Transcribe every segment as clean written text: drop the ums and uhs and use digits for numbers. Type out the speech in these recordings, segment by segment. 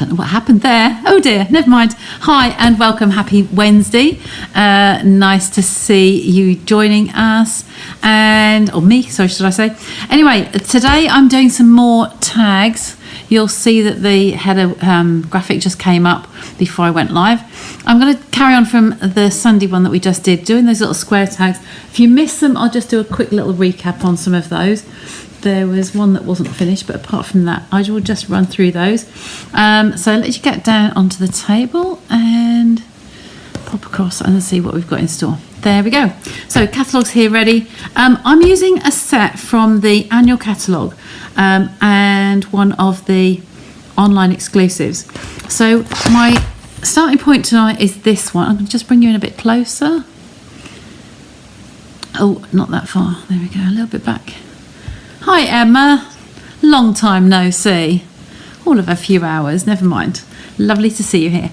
don't know what happened there. Oh dear, never mind. Hi and welcome. Happy Wednesday. Nice to see you joining us. Or me, sorry, should I say. Anyway, today I'm doing some more tags. You'll see that the header graphic just came up before I went live. I'm going to carry on from the Sunday one that we just did, doing those little square tags. If you miss them, I'll just do a quick little recap on some of those. There was one that wasn't finished, but apart from that, I will just run through those. So let you get down onto the table and pop across and see what we've got in store. There we go. So catalogue's here ready. I'm using a set from the annual catalogue and one of the online exclusives. So my starting point tonight is this one. I'm going to just bring you in a bit closer. Oh, not that far. There we go, a little bit back. Hi Emma, long time no see. All of a few hours, never mind. Lovely to see you here.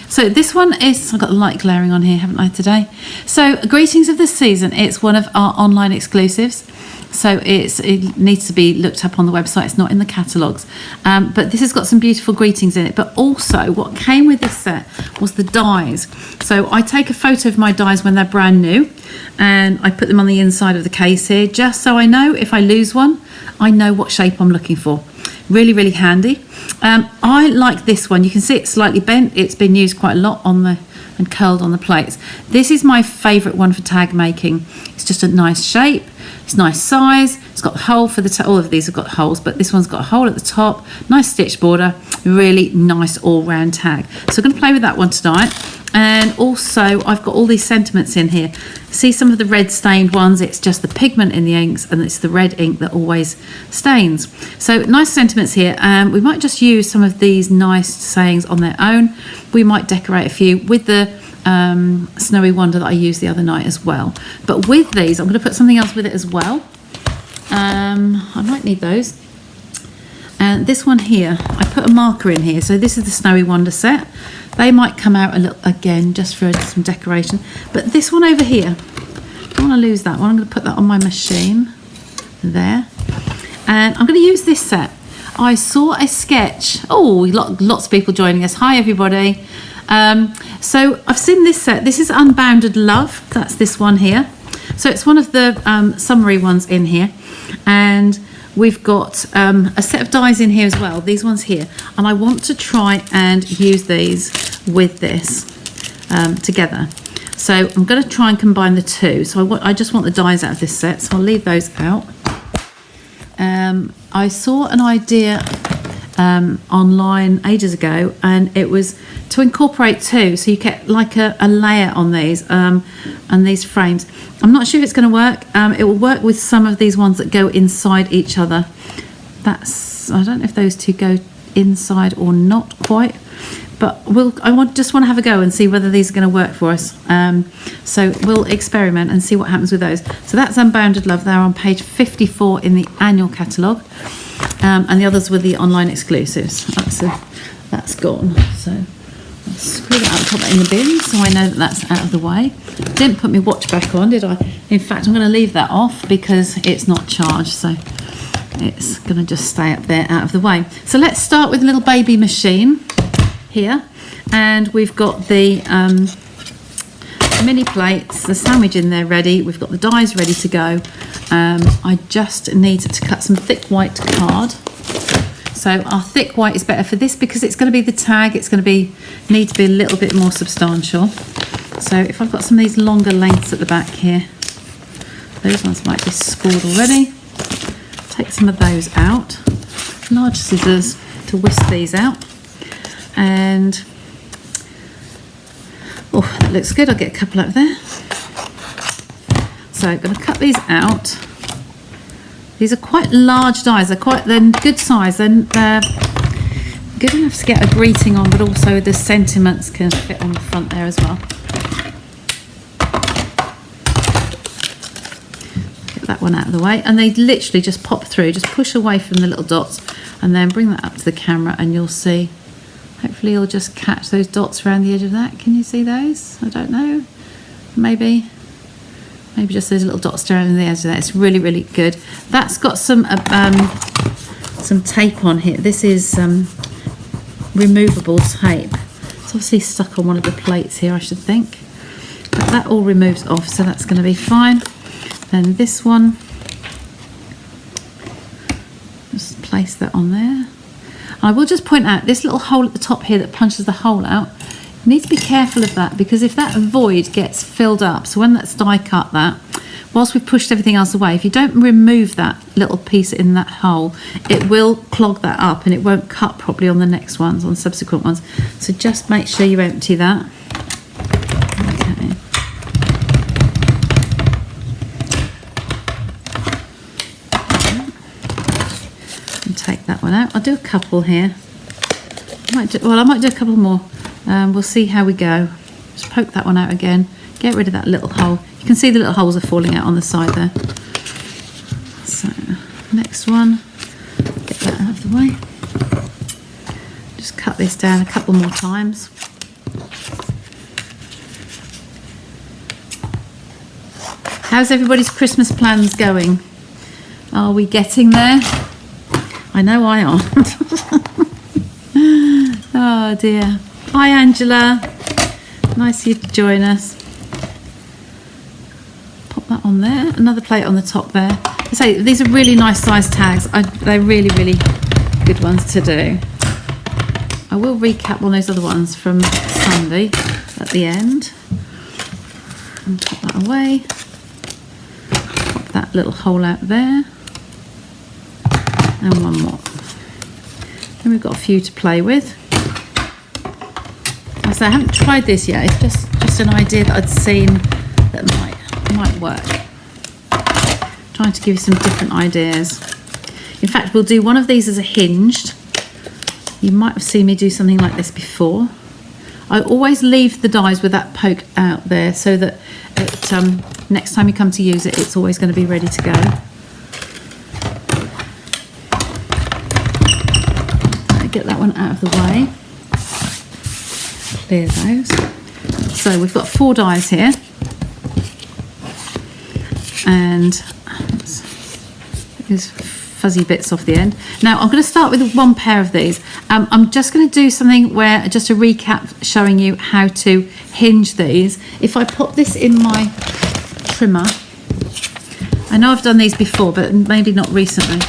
So this one is, I've got the light glaring on here, haven't I, today? So greetings of the season. It's one of our online exclusives. So it needs to be looked up on the website. It's not in the catalogues. But this has got some beautiful greetings in it. But also what came with this set was the dies. So I take a photo of my dies when they're brand new and I put them on the inside of the case here, just so I know if I lose one, I know what shape I'm looking for. Really, really handy. I like this one. You can see it's slightly bent. It's been used quite a lot on the and curled on the plates. This is my favourite one for tag making. It's just a nice shape. It's nice size. It's got a hole for the all of these have got holes, but this one's got a hole at the top. Nice stitch border. Really nice all-round tag. So I'm going to play with that one tonight. And also I've got all these sentiments in here. See some of the red stained ones, it's just the pigment in the inks and it's the red ink that always stains. So nice sentiments here. We might just use some of these nice sayings on their own. We might decorate a few with the Snowy Wonder that I used the other night as well. But with these, I'm going to put something else with it as well. I might need those. And this one here, I put a marker in here. So this is the Snowy Wonder set. They might come out a little again just for some decoration. But this one over here, I don't want to lose that one. I'm going to put that on my machine there. And I'm going to use this set. I saw a sketch. Oh, lots of people joining us. Hi, everybody. So I've seen this set. This is Unbounded Love. That's this one here. So it's one of the summary ones in here. And we've got a set of dies in here as well, these ones here. And I want to try and use these with this together. So I'm going to try and combine the two. So I just want the dies out of this set, so I'll leave those out. I saw an idea online ages ago, and it was to incorporate two, so you get like a layer on these and these frames. I'm not sure if it's going to work. It will work with some of these ones that go inside each other. I don't know if those two go inside or not quite, but just want to have a go and see whether these are going to work for us. So we'll experiment and see what happens with those. So that's Unbounded Love. They're on page 54 in the annual catalogue, and the others were the online exclusives. That's gone. So I'll screw that out, put that in the bin so I know that that's out of the way. Didn't put my watch back on, did I? In fact, I'm going to leave that off because it's not charged, so it's going to just stay up there out of the way. So let's start with a little baby machine here, and we've got the mini plates, the sandwich in there ready. We've got the dies ready to go. I just need to cut some thick white card. So our thick white is better for this because it's going to be the tag. It's going to need to be a little bit more substantial. So if I've got some of these longer lengths at the back here, those ones might be scored already. Take some of those out. Large scissors to whisk these out. And oh, that looks good. I'll get a couple out of there. So I'm going to cut these out. These are quite large dies. They're good size. They're good enough to get a greeting on, but also the sentiments can fit on the front there as well. Get that one out of the way, and they literally just pop through. Just push away from the little dots, and then bring that up to the camera, and you'll see. Hopefully, you'll just catch those dots around the edge of that. Can you see those? I don't know. Maybe just those little dots around the edge of that. It's really, really good. That's got some tape on here. This is removable tape. It's obviously stuck on one of the plates here, I should think. But that all removes off, so that's going to be fine. Then this one, just place that on there. I will just point out this little hole at the top here that punches the hole out. You need to be careful of that, because if that void gets filled up, so when that's die cut that, whilst we've pushed everything else away, if you don't remove that little piece in that hole, it will clog that up and it won't cut properly on the next ones, on subsequent ones. So just make sure you empty that. Okay. And take that one out. I'll do a couple here. I might do a couple more. We'll see how we go. Just poke that one out again. Get rid of that little hole. You can see the little holes are falling out on the side there. So, next one. Get that out of the way. Just cut this down a couple more times. How's everybody's Christmas plans going? Are we getting there? I know I aren't. Oh dear. Hi Angela. Nice of you to join us. Pop that on there. Another plate on the top there. I say these are really nice size tags. They're really, really good ones to do. I will recap one of those other ones from Sunday at the end. And pop that away. Pop that little hole out there. And one more. Then we've got a few to play with. So I haven't tried this yet. It's just an idea that I'd seen that might work. Trying to give you some different ideas. In fact, we'll do one of these as a hinged. You might have seen me do something like this before. I always leave the dies with that poke out there so that next time you come to use it, it's always going to be ready to go. Get that one out of the way. Clear those. So we've got 4 dies here, and these fuzzy bits off the end. Now I'm going to start with 1 pair of these. I'm just going to do something where just a recap showing you how to hinge these. If I pop this in my trimmer, I know I've done these before, but maybe not recently.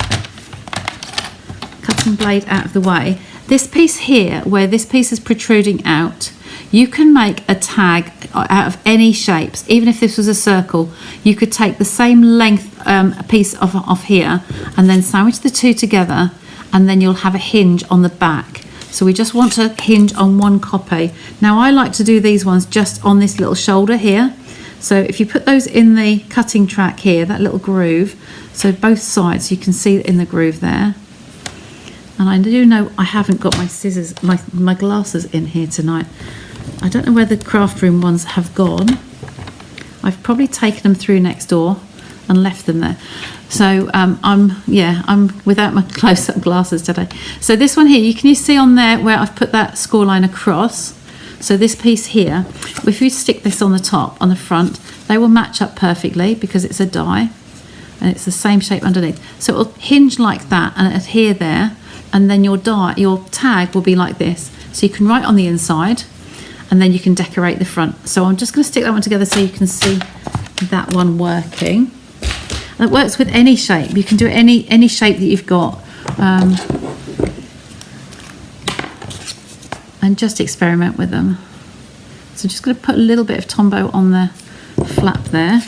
Cutting blade out of the way. This piece here, where this piece is protruding out, you can make a tag out of any shapes. Even if this was a circle, you could take the same length piece off here and then sandwich the 2 together, and then you'll have a hinge on the back. So we just want to hinge on 1 copy. Now I like to do these ones just on this little shoulder here. So if you put those in the cutting track here, that little groove, so both sides, you can see in the groove there. And I do know I haven't got my scissors, my glasses in here tonight. I don't know where the craft room ones have gone. I've probably taken them through next door and left them there. So I'm without my close-up glasses today. So this one here, you see on there where I've put that score line across. So this piece here, if you stick this on the top, on the front, they will match up perfectly because it's a die and it's the same shape underneath. So it'll hinge like that and adhere there. And then your tag will be like this. So you can write on the inside and then you can decorate the front. So I'm just going to stick that one together so you can see that one working. And it works with any shape. You can do any shape that you've got. And just experiment with them. So I'm just going to put a little bit of Tombow on the flap there.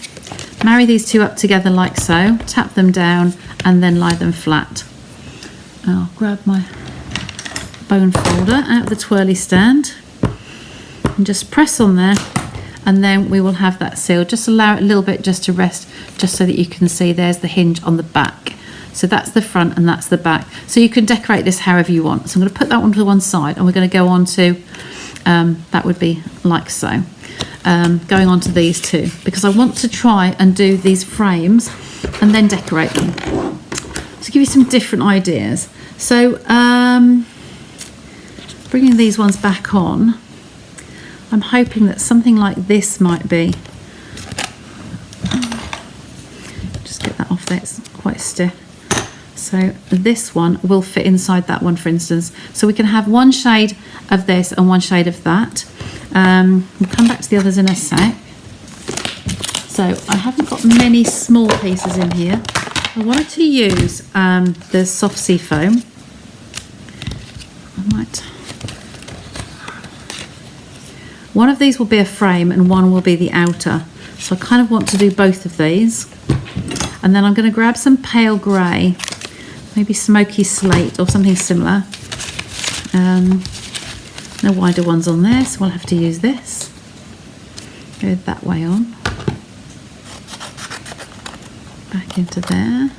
Marry these 2 up together like so. Tap them down and then lie them flat. I'll grab my bone folder out of the twirly stand and just press on there, and then we will have that sealed. Just allow it a little bit just to rest, just so that you can see there's the hinge on the back. So that's the front and that's the back. So you can decorate this however you want. So I'm going to put that one to one side and we're going to go on to, that would be like so. Going on to these 2 because I want to try and do these frames and then decorate them. To give you some different ideas. So bringing these ones back on, I'm hoping that something like this might be. Just get that off there, it's quite stiff. So this one will fit inside that one, for instance. So we can have one shade of this and one shade of that. We'll come back to the others in a sec. So I haven't got many small pieces in here. I wanted to use the soft sea foam. I might. One of these will be a frame and one will be the outer. So I kind of want to do both of these. And then I'm going to grab some pale grey, maybe smoky slate or something similar. No wider ones on there, so we'll have to use this. Go that way on. Back into there.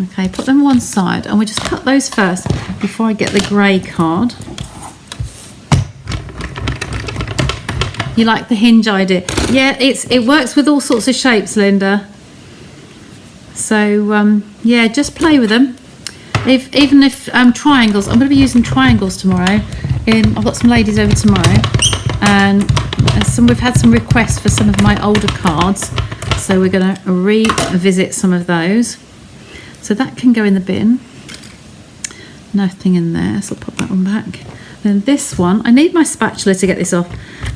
Okay, put them on one side, and we'll just cut those first before I get the grey card. You like the hinge idea? Yeah, it works with all sorts of shapes, Linda. So yeah, just play with them. Even if triangles, I'm going to be using triangles tomorrow. I've got some ladies over tomorrow, and we've had some requests for some of my older cards, so we're going to revisit some of those. So that can go in the bin. Nothing in there, so I'll put that one back. Then this one, I need my spatula to get this off.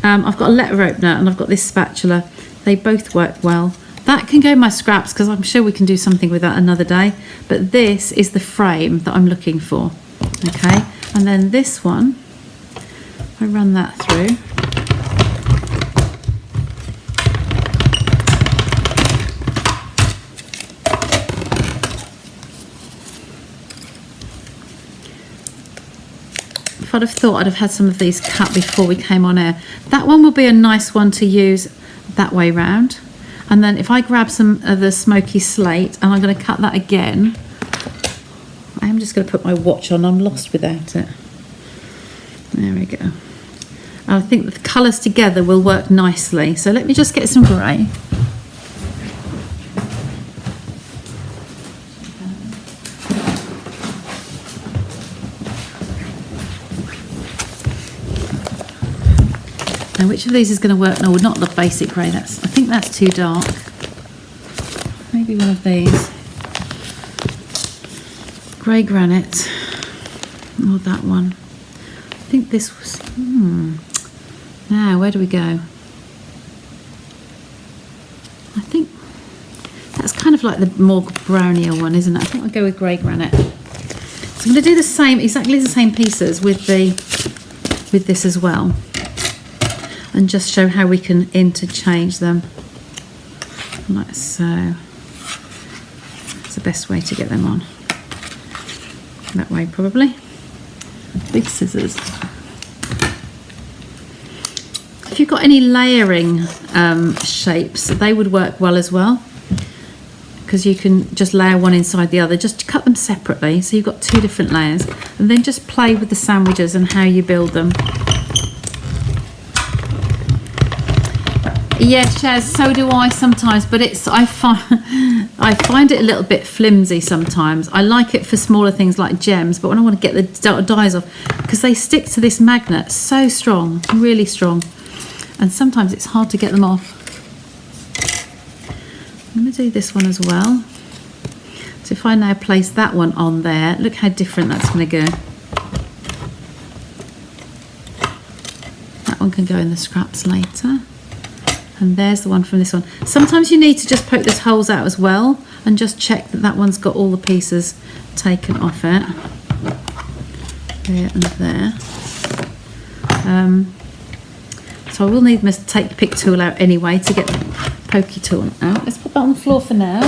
I've got a letter opener and I've got this spatula. They both work well. That can go in my scraps because I'm sure we can do something with that another day. But this is the frame that I'm looking for. Okay, and then this one, I run that through. If I'd have thought I'd have had some of these cut before we came on air. That one will be a nice one to use that way round. And then if I grab some of the smoky slate, and I'm going to cut that again. I am just going to put my watch on. I'm lost without it. There we go. I think the colours together will work nicely. So let me just get some grey. Now, which of these is going to work? No, not the basic grey. I think that's too dark. Maybe one of these. Grey granite. Or that one. I think this was... Now, where do we go? I think that's kind of like the more brownier one, isn't it? I think I'll go with grey granite. So I'm going to do the same, exactly the same pieces with this as well. And just show how we can interchange them, like so. That's the best way to get them on. That way, probably. Big scissors. If you've got any layering shapes, they would work well as well, because you can just layer one inside the other. Just cut them separately, so you've got two different layers, and then just play with the sandwiches and how you build them. Yes, Chaz, so do I sometimes, but I find it a little bit flimsy sometimes. I like it for smaller things like gems, but when I want to get the dies off, because they stick to this magnet so strong, really strong, and sometimes it's hard to get them off. I'm going to do this one as well. So if I now place that one on there, look how different that's going to go. That one can go in the scraps later. And there's the one from this one. Sometimes you need to just poke those holes out as well and just check that that one's got all the pieces taken off it. There and there. So I will need to take the pick tool out anyway to get the pokey tool out. Let's put that on the floor for now.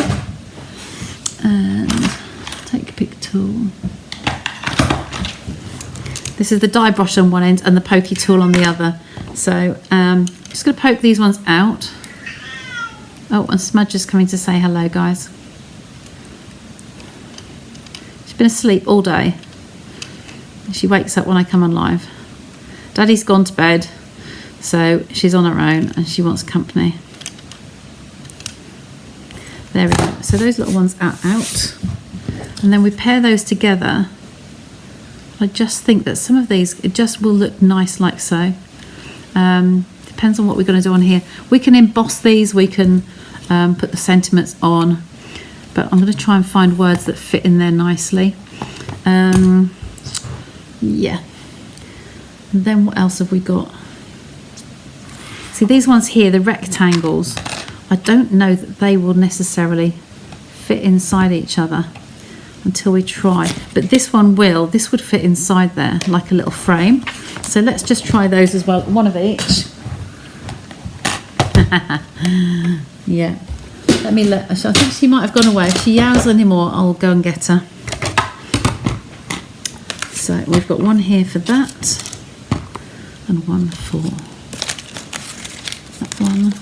And take the pick tool. This is the die brush on one end and the pokey tool on the other. So just going to poke these ones out. Oh, and Smudge is coming to say hello, guys. She's been asleep all day. She wakes up when I come on live. Daddy's gone to bed, so she's on her own and she wants company. There we go. So those little ones are out. And then we pair those together. I just think that some of these, it just will look nice like so. Depends on what we're going to do on here. We can emboss these, we can put the sentiments on. but I'm going to try and find words that fit in there nicely. Yeah. And then what else have we got? See, these ones here, the rectangles, I don't know that they will necessarily fit inside each other until we try. But this one will. This would fit inside there like a little frame. So let's just try those as well. One of each. Yeah. Let me I think she might have gone away. If she yowls anymore, I'll go and get her. So we've got one here for that. And one for that one.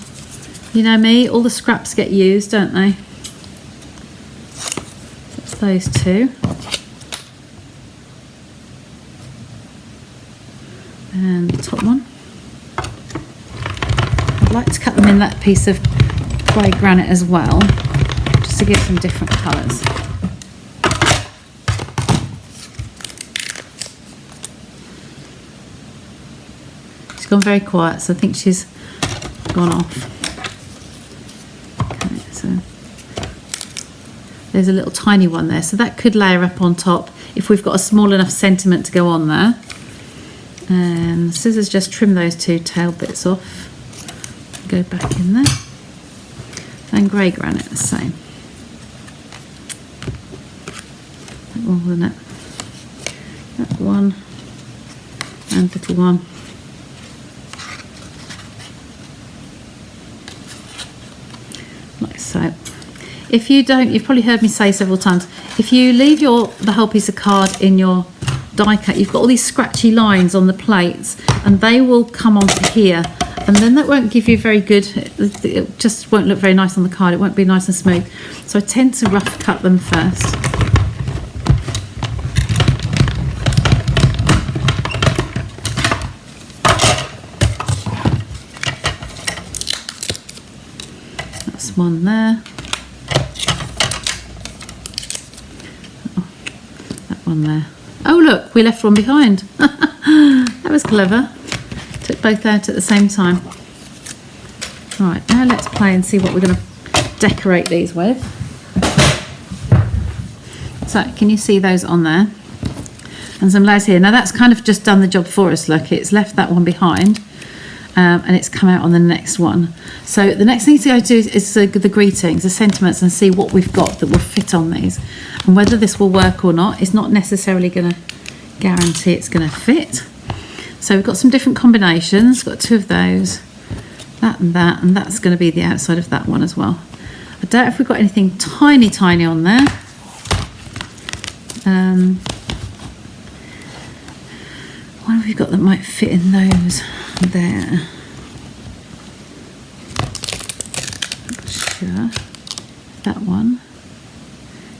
You know me, all the scraps get used, don't they? That's those two. And the top one. I'd like to cut them in that piece of grey granite as well, just to give some different colours. Gone very quiet, so I think she's gone off. Okay, so there's a little tiny one there, so that could layer up on top if we've got a small enough sentiment to go on there. And scissors just trim those two tail bits off. Go back in there. And grey granite the same. That one, wasn't it? That one and little one. Like so. If you don't, you've probably heard me say several times, if you leave the whole piece of card in your die cut, you've got all these scratchy lines on the plates and they will come onto here, and then that won't give you very good, it just won't look very nice on the card, it won't be nice and smooth. So I tend to rough cut them first. That's one there. One there. Oh look, we left one behind. That was clever. Took both out at the same time. Right, now let's play and see what we're going to decorate these with. So can you see those on there? And some layers here. Now that's kind of just done the job for us. Look, it's left that one behind. And it's come out on the next one. So the next thing to go to is the greetings, the sentiments, and see what we've got that will fit on these. And whether this will work or not is not necessarily going to guarantee it's going to fit. So we've got some different combinations. Got two of those, that, and that's going to be the outside of that one as well. I doubt if we've got anything tiny on there. What have we got that might fit in those? There. Sure. That one.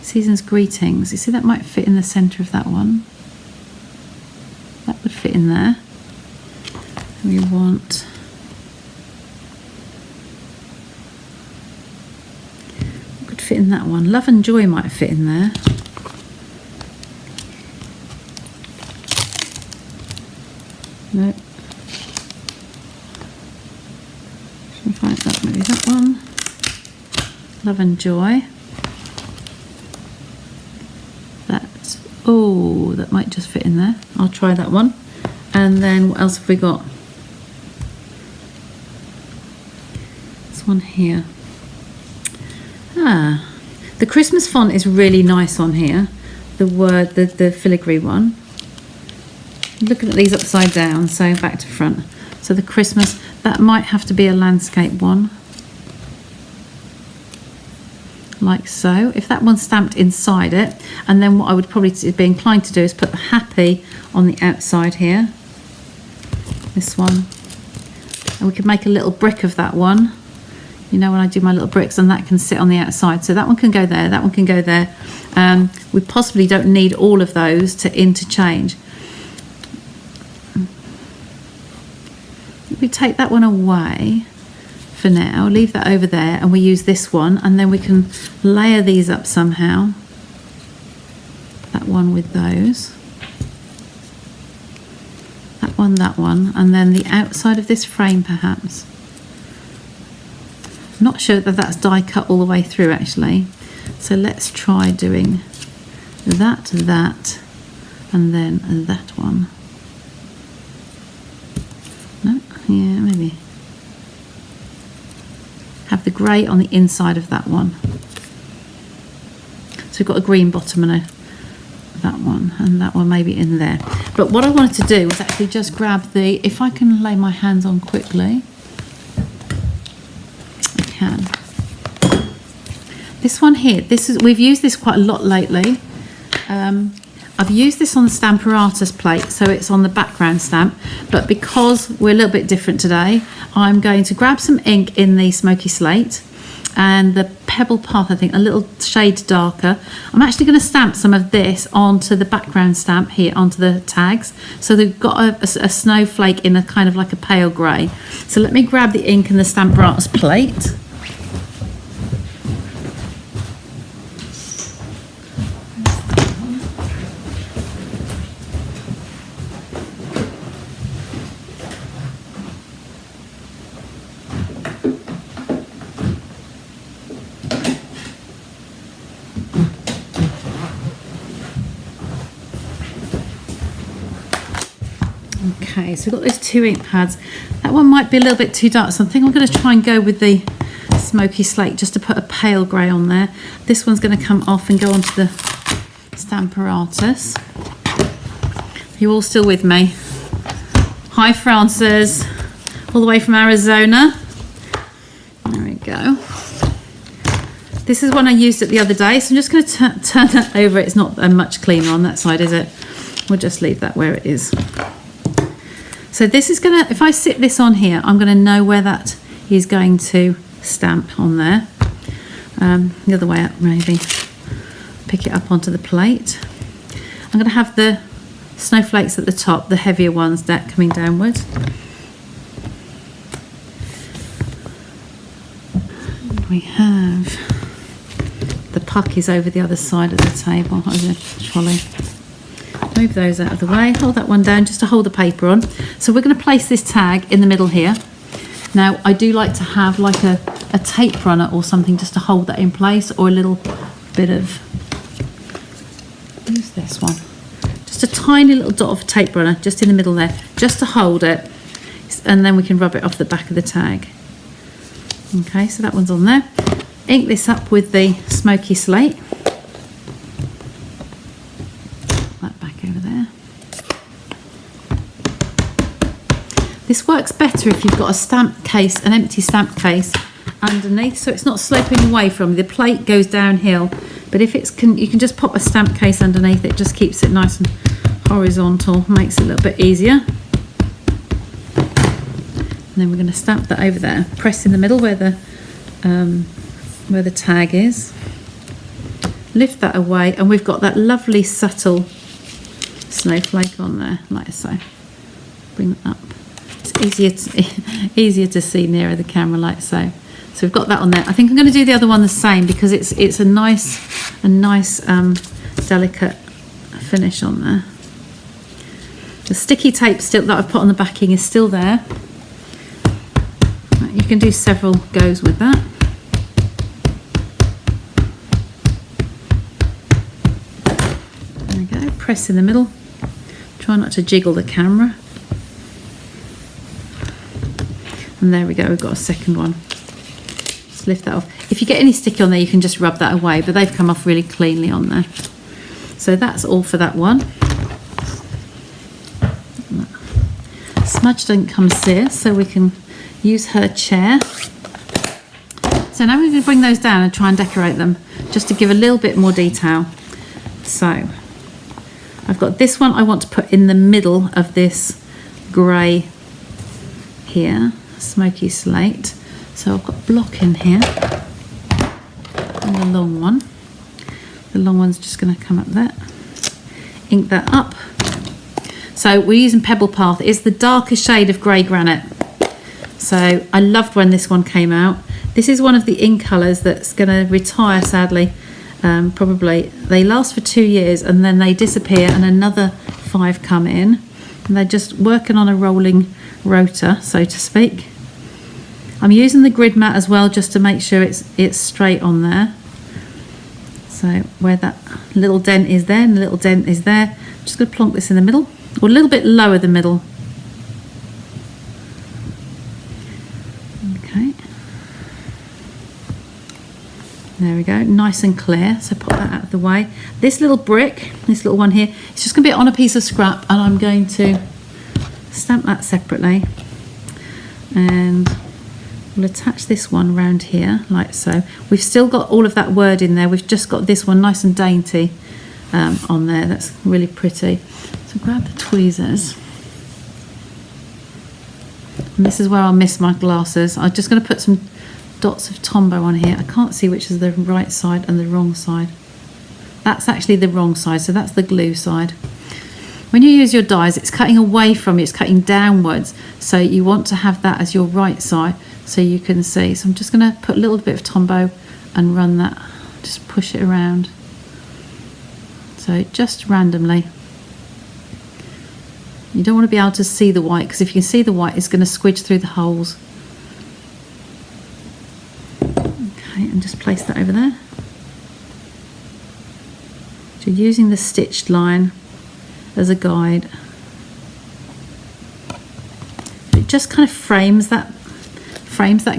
Season's greetings. You see that might fit in the centre of that one. That would fit in there. And we want what could fit in that one. Love and joy might fit in there. Nope. Find that, maybe that one. Love and joy. That's, oh, that might just fit in there. I'll try that one. And then what else have we got? This one here. Ah, the Christmas font is really nice on here. The filigree one. Looking at these upside down, so back to front. So the Christmas, that might have to be a landscape one. Like so. If that one's stamped inside it, and then what I would probably be inclined to do is put the happy on the outside here. This one. And we could make a little brick of that one. You know, when I do my little bricks, and that can sit on the outside. So that one can go there, that one can go there. We possibly don't need all of those to interchange. We take that one away for now, leave that over there, and we use this one, and then we can layer these up somehow. That one with those. That one, and then the outside of this frame perhaps. I'm not sure that that's die cut all the way through actually, So let's try doing that, and then that one. No, yeah, maybe. Have the grey on the inside of that one. So we've got a green bottom and that one, and that one maybe in there. But what I wanted to do was actually just grab the, if I can lay my hands on quickly, I can. This one here, we've used this quite a lot lately. I've used this on the Stamparatus plate, so it's on the background stamp, but because we're a little bit different today, I'm going to grab some ink in the Smoky Slate and the Pebble Path, I think, a little shade darker. I'm actually going to stamp some of this onto the background stamp here, onto the tags, so they've got a snowflake in a kind of like a pale grey. So let me grab the ink in the Stamparatus plate. Okay, so we've got those 2 ink pads. That one might be a little bit too dark, so I think I'm going to try and go with the Smoky Slate just to put a pale grey on there. This one's going to come off and go onto the Stamparatus. Are you all still with me? Hi Frances, all the way from Arizona. There we go. This is one I used it the other day, so I'm just going to turn that over. It's not much cleaner on that side, is it? We'll just leave that where it is. So this is going to, if I sit this on here, I'm going to know where that is going to stamp on there. The other way up, maybe. Pick it up onto the plate. I'm going to have the snowflakes at the top, the heavier ones that coming downwards. We have the puck is over the other side of the table, over the trolley. Move those out of the way, hold that one down just to hold the paper on. So we're going to place this tag in the middle here. Now I do like to have like a tape runner or something just to hold that in place, or a little bit of, use this one, just a tiny little dot of tape runner just in the middle there, just to hold it, and then we can rub it off the back of the tag. Okay, so that one's on there. Ink this up with the Smoky Slate. This works better if you've got a stamp case, an empty stamp case underneath, so it's not sloping away from the plate, goes downhill. But if it's you can just pop a stamp case underneath, it just keeps it nice and horizontal, makes it a little bit easier. And then we're going to stamp that over there, press in the middle where the tag is, lift that away, and we've got that lovely subtle snowflake on there, like so. Bring that up. It's easier to see nearer the camera, like so. So we've got that on there. I think I'm going to do the other one the same, because it's a nice delicate finish on there. The sticky tape still that I've put on the backing is still there. You can do several goes with that. There we go. Press in the middle. Try not to jiggle the camera. And there we go, we've got a second one. Just lift that off. If you get any sticky on there, you can just rub that away, but they've come off really cleanly on there. So that's all for that one. Smudge doesn't come serious, so we can use her chair. So now we're going to bring those down and try and decorate them, just to give a little bit more detail. So I've got this one I want to put in the middle of this grey here. Smoky Slate. So I've got a block in here and the long one. The long one's just going to come up there. Ink that up. So we're using Pebble Path. It's the darkest shade of grey granite. So I loved when this one came out. This is one of the ink colours that's going to retire, sadly. Probably they last for 2 years and then they disappear and another 5 come in, and they're just working on a rolling rotor, so to speak. I'm using the grid mat as well, just to make sure it's straight on there. So where that little dent is there and the little dent is there, I'm just going to plonk this in the middle, or a little bit lower the middle. Okay. There we go, nice and clear. So pop that out of the way. This little brick, this little one here, it's just going to be on a piece of scrap, and I'm going to stamp that separately. And we'll attach this one round here like so. We've still got all of that word in there. We've just got this one nice and dainty on there. That's really pretty. So grab the tweezers. And this is where I'll miss my glasses. I'm just going to put some dots of Tombow on here. I can't see which is the right side and the wrong side. That's actually the wrong side, so that's the glue side. When you use your dies, it's cutting away from you, it's cutting downwards. So you want to have that as your right side so you can see. So I'm just going to put a little bit of Tombow and run that, just push it around. So just randomly. You don't want to be able to see the white, because if you can see the white, it's going to squidge through the holes. Okay, and just place that over there. So using the stitched line as a guide. It just kind of frames that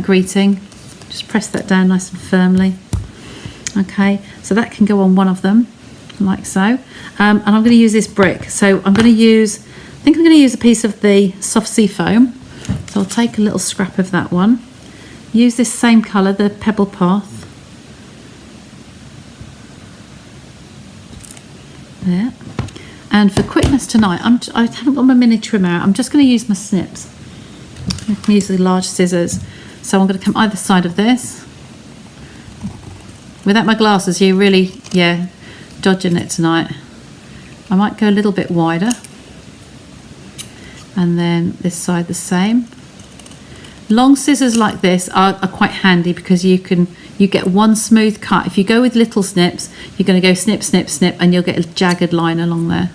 greeting. Just press that down nice and firmly. Okay, so that can go on one of them, like so. And I'm going to use this brick. So I'm going to use, I think I'm going to use a piece of the soft sea foam. So I'll take a little scrap of that one. Use this same colour, the Pebble Path. There. And for quickness tonight, I haven't got my mini trimmer out. I'm just going to use my snips. I can use the large scissors. So I'm going to come either side of this. Without my glasses, you're really, dodging it tonight. I might go a little bit wider. And then this side the same. Long scissors like this are quite handy because you get one smooth cut. If you go with little snips, you're going to go snip, snip, snip, and you'll get a jagged line along there.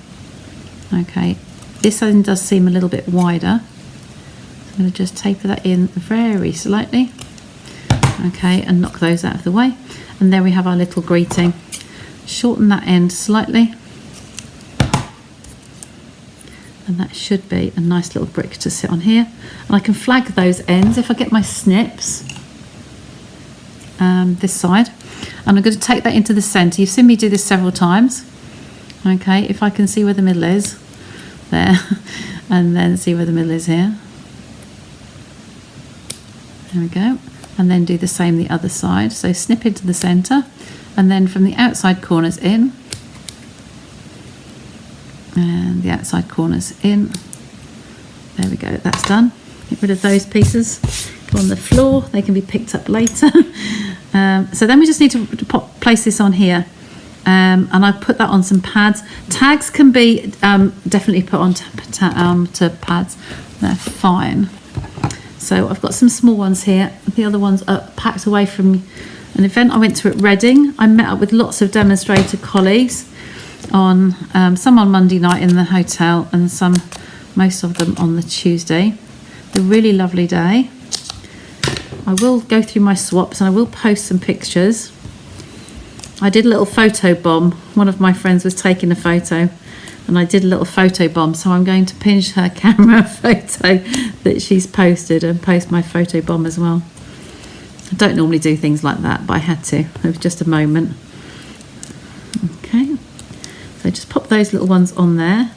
Okay, this end does seem a little bit wider. So I'm going to just taper that in very slightly. Okay, and knock those out of the way. And there we have our little greeting. Shorten that end slightly. And that should be a nice little brick to sit on here. And I can flag those ends if I get my snips. This side. And I'm going to take that into the centre. You've seen me do this several times. Okay, if I can see where the middle is. There. And then see where the middle is here. There we go. And then do the same the other side. So snip into the centre. And then from the outside corners in. And the outside corners in. There we go, that's done. Get rid of those pieces. Go on the floor, they can be picked up later. So then we just need to place this on here. And I put that on some pads. Tags can be definitely put on to pads. They're fine. So I've got some small ones here. The other ones are packed away from an event I went to at Reading. I met up with lots of demonstrator colleagues. On some on Monday night in the hotel, and most of them on the Tuesday. A really lovely day. I will go through my swaps and I will post some pictures. I did a little photo bomb. One of my friends was taking a photo and I did a little photo bomb, so I'm going to pinch her camera photo that she's posted and post my photo bomb as well. I don't normally do things like that, but I had to. It was just a moment. Okay. So just pop those little ones on there,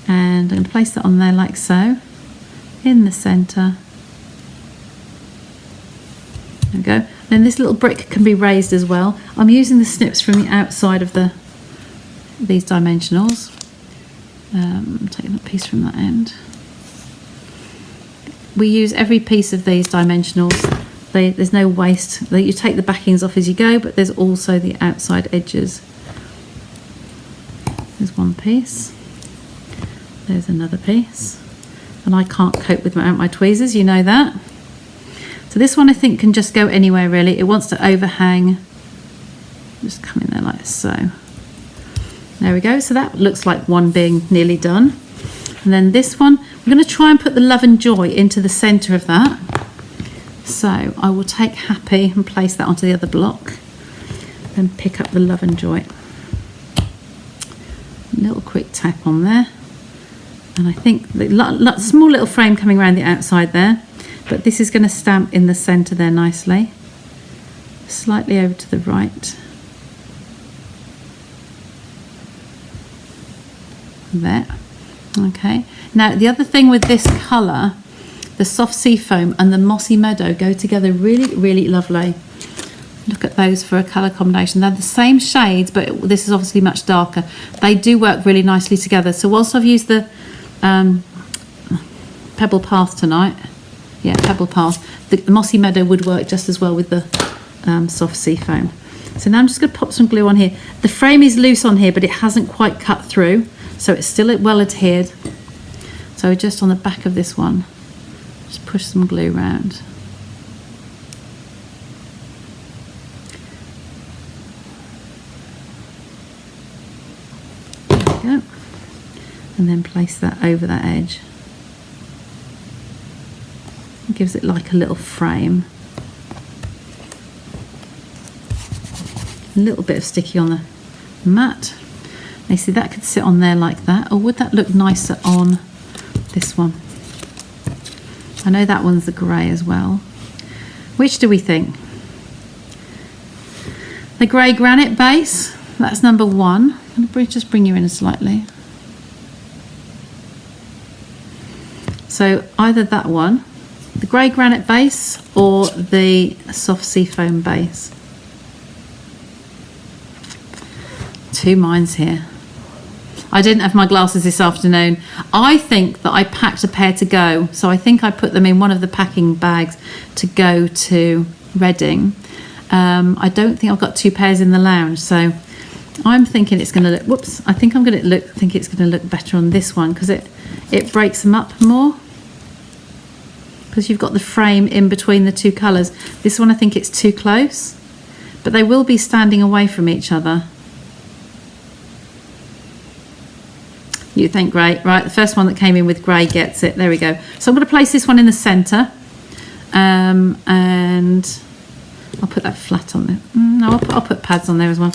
and I'm going to place that on there like so, in the centre. There we go. Then this little brick can be raised as well. I'm using the snips from the outside of these dimensionals. I'm taking a piece from that end. We use every piece of these dimensionals. There's no waste. You take the backings off as you go, but there's also the outside edges. There's one piece. There's another piece. And I can't cope without my tweezers, you know that. So this one I think can just go anywhere really. It wants to overhang. Just come in there like so. There we go. So that looks like one being nearly done. And then this one, I'm going to try and put the love and joy into the centre of that. So I will take happy and place that onto the other block. Then pick up the Love and Joy. Little quick tap on there. And I think the small little frame coming around the outside there. But this is going to stamp in the centre there nicely. Slightly over to the right. There. Okay. Now the other thing with this colour, the soft sea foam and the mossy meadow go together really, really lovely. Look at those for a colour combination. They're the same shades, but this is obviously much darker. They do work really nicely together. So whilst I've used the Pebble Path tonight, yeah, Pebble Path, the mossy meadow would work just as well with the soft sea foam. So now I'm just going to pop some glue on here. The frame is loose on here, but it hasn't quite cut through, so it's still well adhered. So just on the back of this one, just push some glue around. There we go. And then place that over that edge. It gives it like a little frame. A little bit of sticky on the mat. Now see, that could sit on there like that, or would that look nicer on this one? I know that one's the grey as well. Which do we think? The grey granite base, that's number 1. I'm going to just bring you in slightly. So either that one, the grey granite base, or the soft sea foam base. Two minds here. I didn't have my glasses this afternoon. I think that I packed a pair to go, so I think I put them in one of the packing bags to go to Reading. I don't think I've got 2 pairs in the lounge, so I'm thinking it's going to look. Whoops! I think think it's going to look better on this one because it breaks them up more. Because you've got the frame in between the 2 colours. This one I think it's too close, but they will be standing away from each other. You think grey, right? The first one that came in with grey gets it. There we go. So I'm going to place this one in the centre, and I'll put that flat on there. No, I'll put pads on there as well.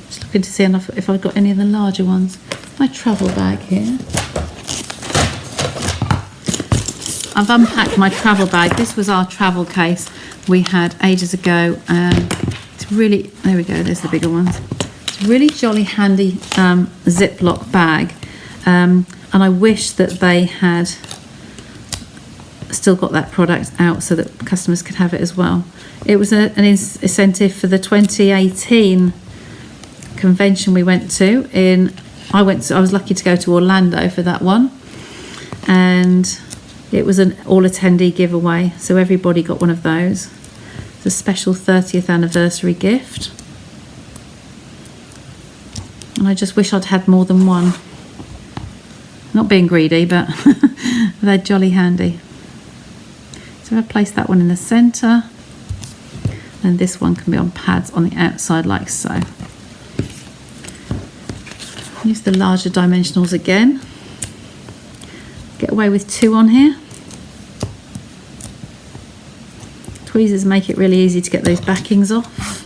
Just looking to see if I've got any of the larger ones. My travel bag here. I've unpacked my travel bag. This was our travel case we had ages ago, and it's really, there we go, there's the bigger ones. It's a really jolly handy Ziploc bag, and I wish that they had still got that product out so that customers could have it as well. It was an incentive for the 2018 convention we went to I was lucky to go to Orlando for that one, and it was an all attendee giveaway, so everybody got one of those. It's a special 30th anniversary gift, and I just wish I'd had more than one. Not being greedy, but they're jolly handy. So I've placed that one in the centre, and this one can be on pads on the outside like so. Use the larger dimensionals again. Get away with 2 on here. Tweezers make it really easy to get those backings off.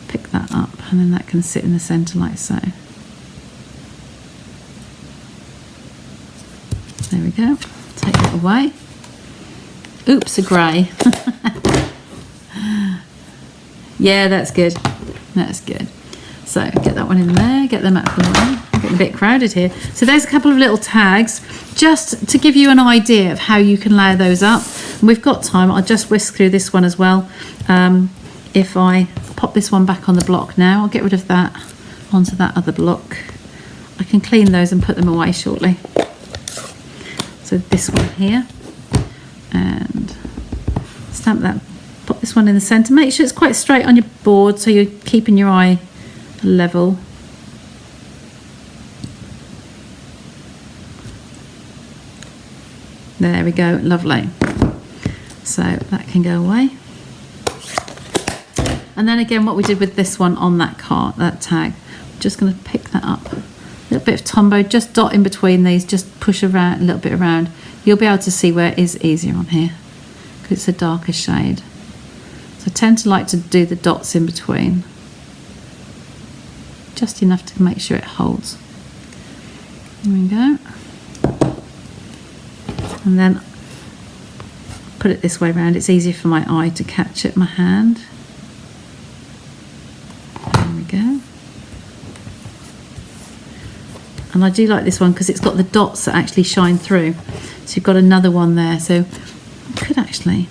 Pick that up, and then that can sit in the centre like so. There we go. Take that away. Oops, a grey. Yeah, that's good. That's good. So get that one in there, get them out of the way. I'm getting a bit crowded here. So there's a couple of little tags, just to give you an idea of how you can layer those up. And we've got time, I'll just whisk through this one as well. If I pop this one back on the block now, I'll get rid of that onto that other block. I can clean those and put them away shortly. So this one here, and stamp that, pop this one in the centre. Make sure it's quite straight on your board so you're keeping your eye level. There we go, lovely. So that can go away. And then again, what we did with this one on that card, that tag, I'm just going to pick that up. A little bit of Tombow, just dot in between these, just push around a little bit around. You'll be able to see where it is easier on here, because it's a darker shade. So I tend to like to do the dots in between. Just enough to make sure it holds. There we go. And then put it this way around. It's easier for my eye to catch it, my hand. There we go. And I do like this one because it's got the dots that actually shine through. So you've got another one there. So I could actually...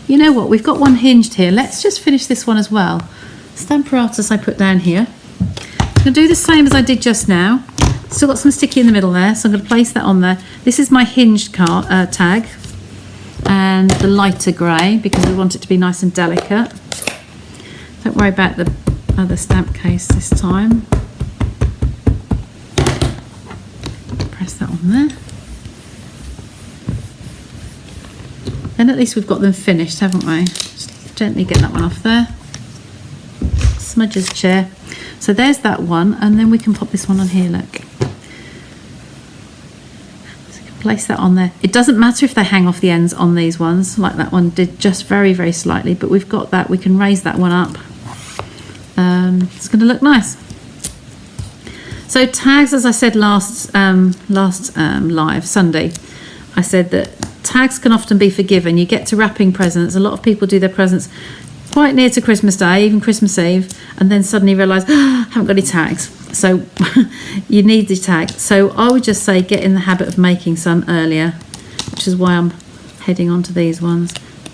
You know what? We've got one hinged here. Let's just finish this one as well. Stamparatus I put down here. I'm going to do the same as I did just now. Still got some sticky in the middle there, so I'm going to place that on there. This is my hinged tag, and the lighter grey because we want it to be nice and delicate. Don't worry about the other stamp case this time. Press that on there. Then at least we've got them finished, haven't we? Just gently get that one off there. Smudger's chair. So there's that one, and then we can pop this one on here, look. So you can place that on there. It doesn't matter if they hang off the ends on these ones, like that one did, just very, very slightly, but we've got that. We can raise that one up. It's going to look nice. So tags, as I said last live, Sunday, I said that tags can often be forgiven. You get to wrapping presents. A lot of people do their presents quite near to Christmas Day, even Christmas Eve, and then suddenly realise, I haven't got any tags. So you need the tag. So I would just say get in the habit of making some earlier, which is why I'm heading on to these ones.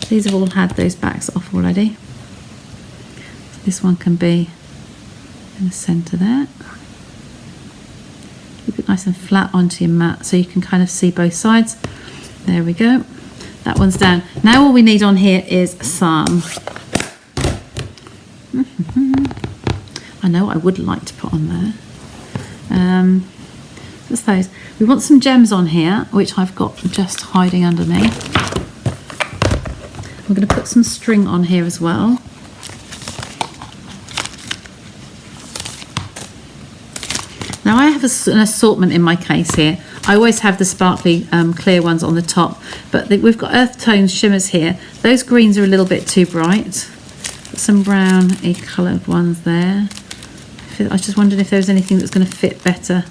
These have all had those backs off already. This one can be in the centre there. Keep it nice and flat onto your mat so you can kind of see both sides. There we go. That one's down. Now all we need on here is some... I know what I would like to put on there. Just those. We want some gems on here, which I've got just hiding underneath. We're going to put some string on here as well. Now I have an assortment in my case here. I always have the sparkly clear ones on the top, but we've got earth tones shimmers here. Those greens are a little bit too bright. Got some browny coloured ones there. I just wondered if there was anything that's going to fit better.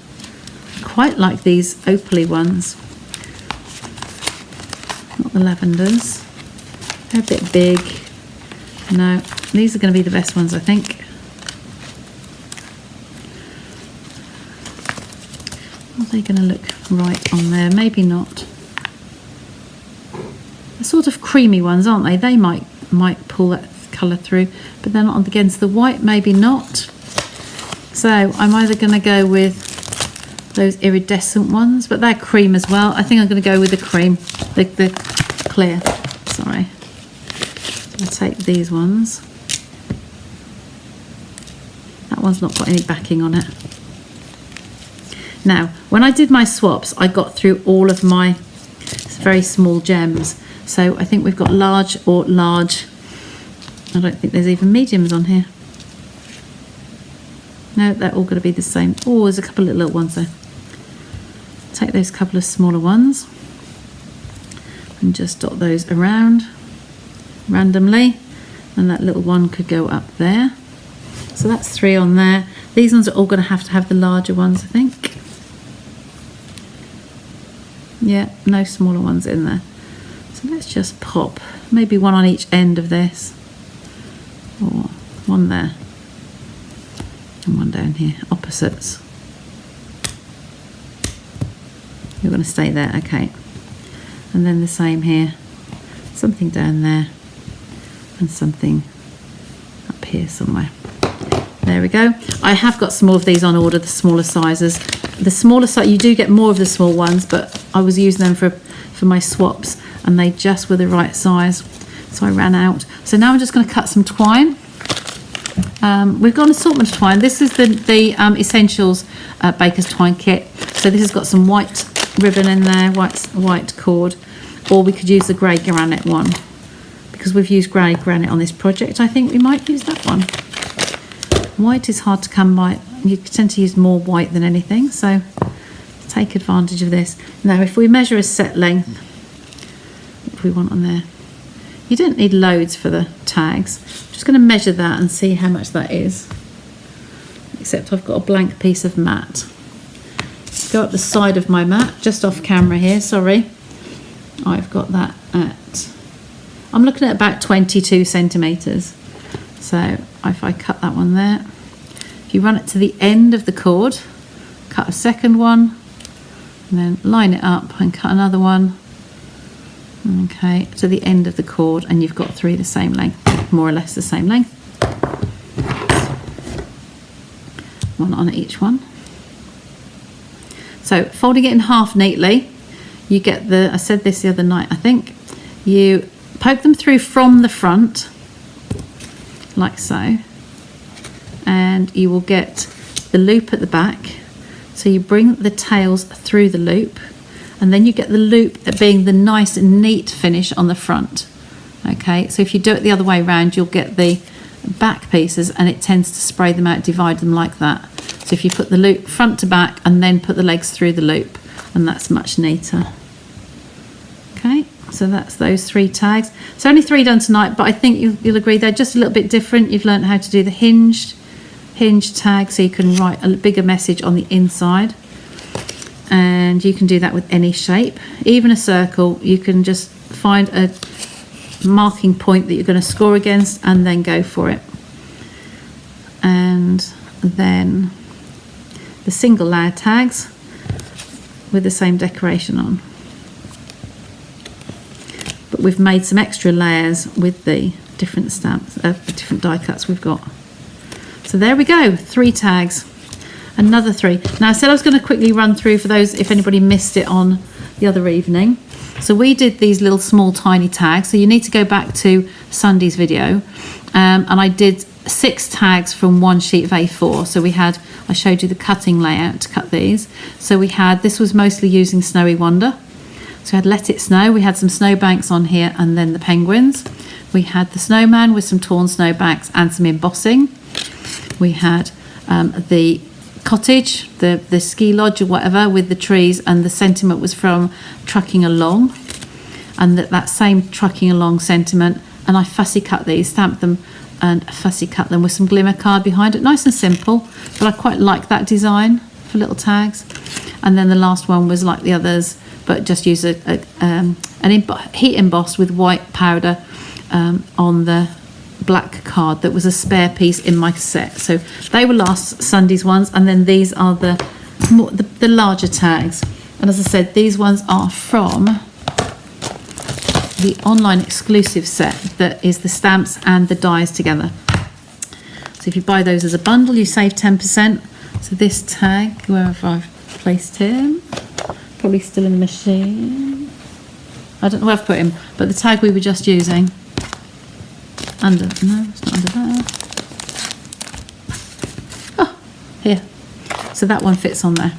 I quite like these opaly ones. Not the lavenders. They're a bit big. No, these are going to be the best ones, I think. Are they going to look right on there? Maybe not. They're sort of creamy ones, aren't they? They might pull that colour through, but they're not against the white, maybe not. So I'm either going to go with those iridescent ones, but they're cream as well. I think I'm going to go with the cream, the clear. Sorry. I'll take these ones. That one's not got any backing on it. Now, when I did my swaps, I got through all of my very small gems. So I think we've got large or large. I don't think there's even mediums on here. No, they're all going to be the same. Oh, there's a couple of little ones there. Take those couple of smaller ones and just dot those around randomly. And that little one could go up there. So that's 3 on there. These ones are all going to have the larger ones, I think. Yeah, no smaller ones in there. So let's just pop maybe one on each end of this. Or one there. And one down here, opposites. You're going to stay there, okay. And then the same here. Something down there. And something up here somewhere. There we go. I have got some more of these on order, the smaller sizes. The smaller size, you do get more of the small ones, but I was using them for my swaps, and they just were the right size. So I ran out. So now I'm just going to cut some twine. We've got an assortment of twine. This is the Essentials Baker's Twine Kit. So this has got some white ribbon in there, white cord, or we could use the grey granite one. Because we've used grey granite on this project, I think we might use that one. White is hard to come by. You tend to use more white than anything, so take advantage of this. Now, if we measure a set length, what do we want on there? You don't need loads for the tags. I'm just going to measure that and see how much that is. Except I've got a blank piece of mat. Go up the side of my mat, just off camera here, sorry. I've got that at, I'm looking at about 22 centimetres. So if I cut that one there, if you run it to the end of the cord, cut a second one, and then line it up and cut another one. Okay, to the end of the cord, and you've got 3 the same length, more or less the same length. One on each one. So folding it in half neatly, you get the, I said this the other night, I think, you poke them through from the front, like so, and you will get the loop at the back. So you bring the tails through the loop, and then you get the loop being the nice neat finish on the front. Okay, so if you do it the other way around, you'll get the back pieces and it tends to spray them out, divide them like that. So if you put the loop front to back and then put the legs through the loop, and that's much neater. Okay, so that's those 3 tags. So only 3 done tonight, but I think you'll agree they're just a little bit different. You've learned how to do the hinged tag, so you can write a bigger message on the inside. And you can do that with any shape, even a circle. You can just find a marking point that you're going to score against and then go for it. And then the single layer tags with the same decoration on. But we've made some extra layers with the different stamps, the different die cuts we've got. So there we go, 3 tags. Another 3. Now I said I was going to quickly run through for those if anybody missed it on the other evening. So we did these little small tiny tags. So you need to go back to Sunday's video. And I did 6 tags from 1 sheet of A4. So we had, I showed you the cutting layout to cut these. So we had, this was mostly using Snowy Wonder. So we had Let It Snow. We had some snowbanks on here and then the penguins. We had the snowman with some torn snowbanks and some embossing. We had the cottage, the ski lodge or whatever with the trees, and the sentiment was from Trucking Along, and that same Trucking Along sentiment, and I fussy cut these, stamped them and fussy cut them with some glimmer card behind it, nice and simple, but I quite like that design for little tags. And then the last one was like the others, but just use an heat embossed with white powder on the black card that was a spare piece in my set. So they were last Sunday's ones, and then these are the larger tags. And as I said, these ones are from the online exclusive set that is the stamps and the dies together. So if you buy those as a bundle, you save 10%. So this tag, wherever I've placed him, probably still in the machine. I don't know where I've put him, but the tag we were just using. Under, no, it's not under there. Oh, here. So that one fits on there.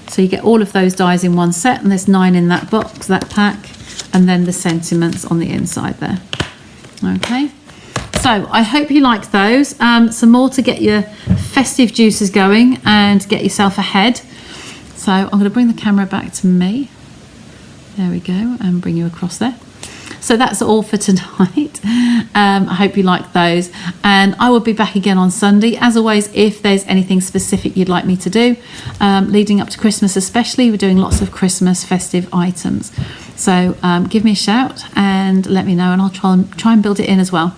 So you get all of those dies in one set, and there's 9 in that box, that pack, and then the sentiments on the inside there. Okay. So I hope you like those. Some more to get your festive juices going and get yourself ahead. So I'm going to bring the camera back to me. There we go, and bring you across there. So that's all for tonight. I hope you like those, and I will be back again on Sunday. As always, if there's anything specific you'd like me to do, leading up to Christmas especially, we're doing lots of Christmas festive items. So give me a shout and let me know, and I'll try and build it in as well.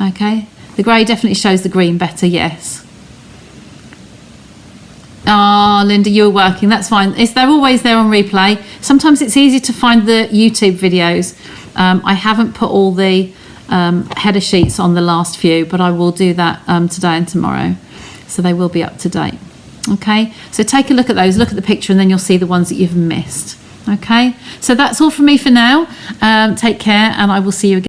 Okay, the grey definitely shows the green better, yes. Oh, Linda, you're working, that's fine. They're always there on replay. Sometimes it's easy to find the YouTube videos. I haven't put all the header sheets on the last few, but I will do that today and tomorrow. So they will be up to date. Okay, so take a look at those, look at the picture, and then you'll see the ones that you've missed. Okay, so that's all from me for now. Take care, and I will see you again.